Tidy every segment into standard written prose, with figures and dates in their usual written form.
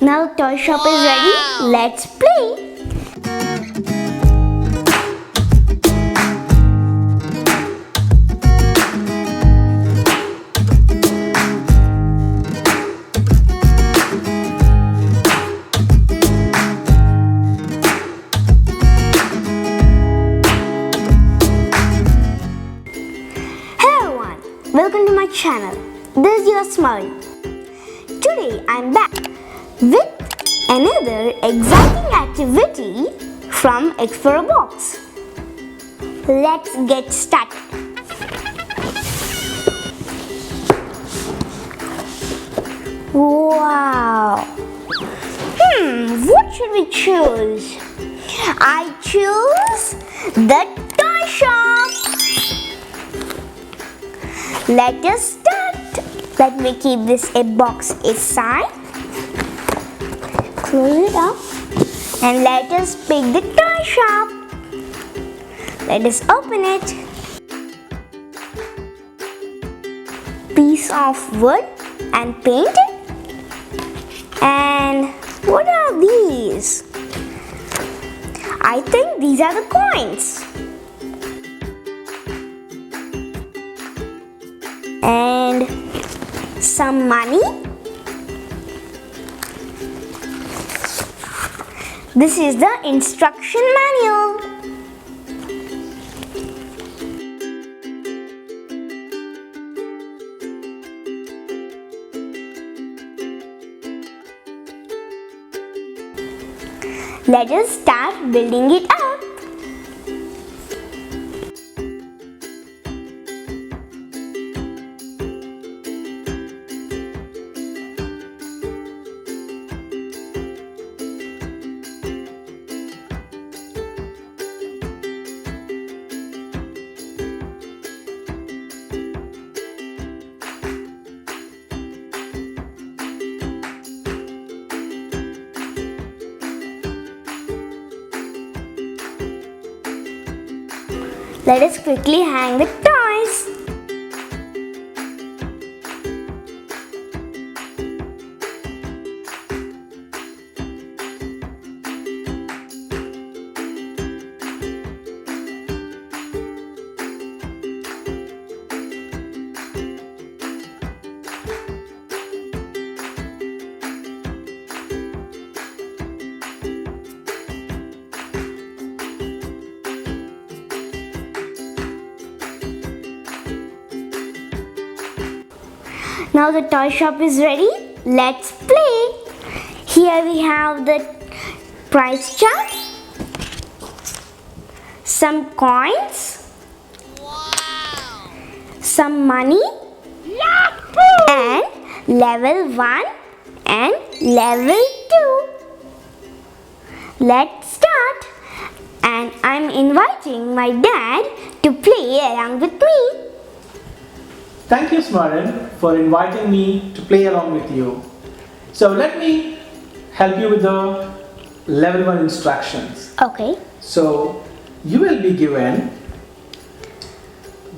Now toy shop is ready. Let's play. Welcome to my channel. This is your Smile. Today I'm back with another exciting activity from Xplorabox. Let's get started. Wow. What should we choose? I choose the toy shop. Let us start. Let me keep this a box aside. Close it up. And let us pick the toy shop. Let us open it. Piece of wood and paint it. And what are these? I think these are the coins. And some money. This is the instruction manual. Let us start building it up. Let us quickly hang the toys. Now the toy shop is ready. Let's play. Here we have the price chart, some coins, some money, and level 1 and level 2. Let's start. And I'm inviting my dad to play along with me. Thank you, Smaran, for inviting me to play along with you. So let me help you with the level 1 instructions. Okay. So you will be given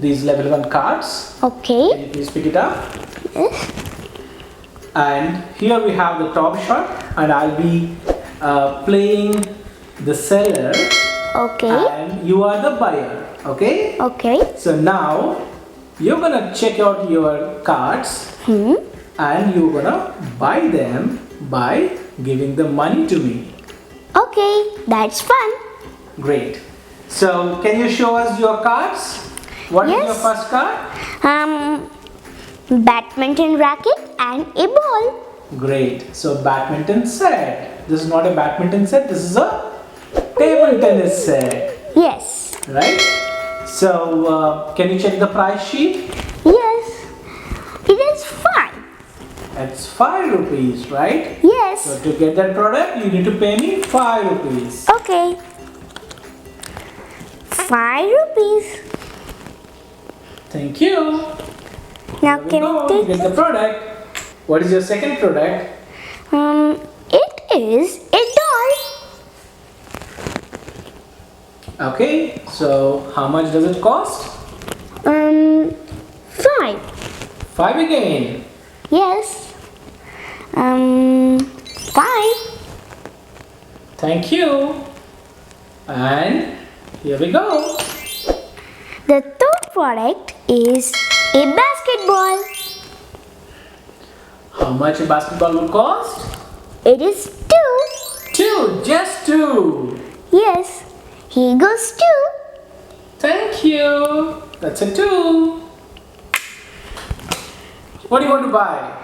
these level 1 cards. Okay. Can you please pick it up? Yes. And here we have the top shot, and I'll be playing the seller. Okay. And you are the buyer. Okay? Okay. So now you're gonna check out your cards and you're gonna buy them by giving the money to me. Okay, that's fun. Great. So can you show us your cards? What is your first card? Badminton racket and a ball. Great. So badminton set. This is not a badminton set. This is a table tennis set. Yes. Right? So can you check the price sheet? Yes. It is 5. It's 5 rupees, right? Yes. So to get that product, you need to pay me 5 rupees. Okay. 5 rupees. Thank you. Now Here we can go. I take Get the product. What is your second product? It is a doll. Okay, so how much does it cost? 5. 5 again. Yes. 5. Thank you. And here we go. The third product is a basketball. How much a basketball would cost? It is 2. 2, just 2. Yes, here goes 2. Thank you. That's a 2. What do you want to buy?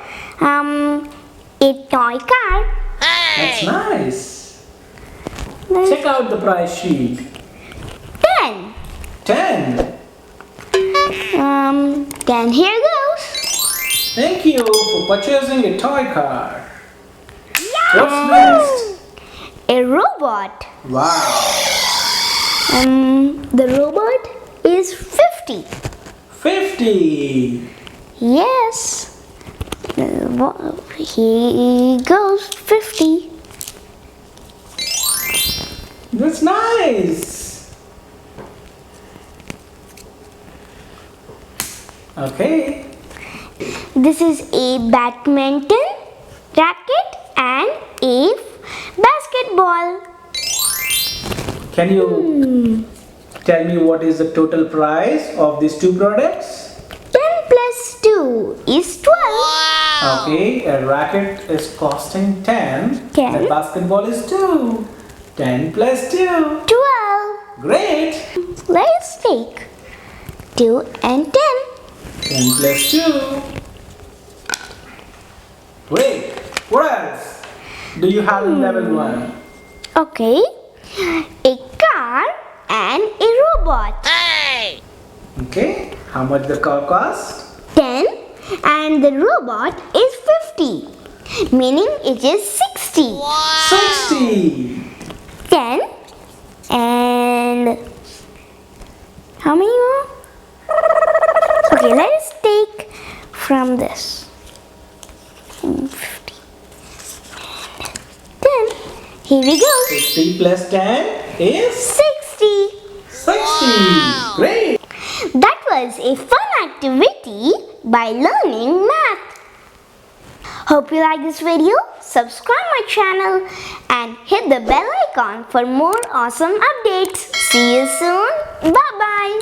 A toy car. That's nice. Check out the price sheet. 10. 10. 10 here goes. Thank you for purchasing a toy car. What's next? A robot. Wow. The robot is 50. 50. Yes. He goes 50. That's nice. Okay. This is a badminton racket and a basketball. Can you tell me what is the total price of these two products? 10 plus 2 is 12. Okay, a racket is costing 10. 10. The basketball is 2. 10 plus 2. 12. Great. Let's take 2 and 10. 10 plus 2. Great. What else do you have in level 1? Okay. A car and a robot. Okay. How much the car cost? 10 and the robot is 50. Meaning it is 60. 60. 10 and how many more? Okay, let us take from this. 50. 10. Here we go. 50 plus 10 is 60. 60. Great. That was a fun activity by learning math. Hope you like this video. Subscribe my channel and hit the bell icon for more awesome updates. See you soon. Bye bye.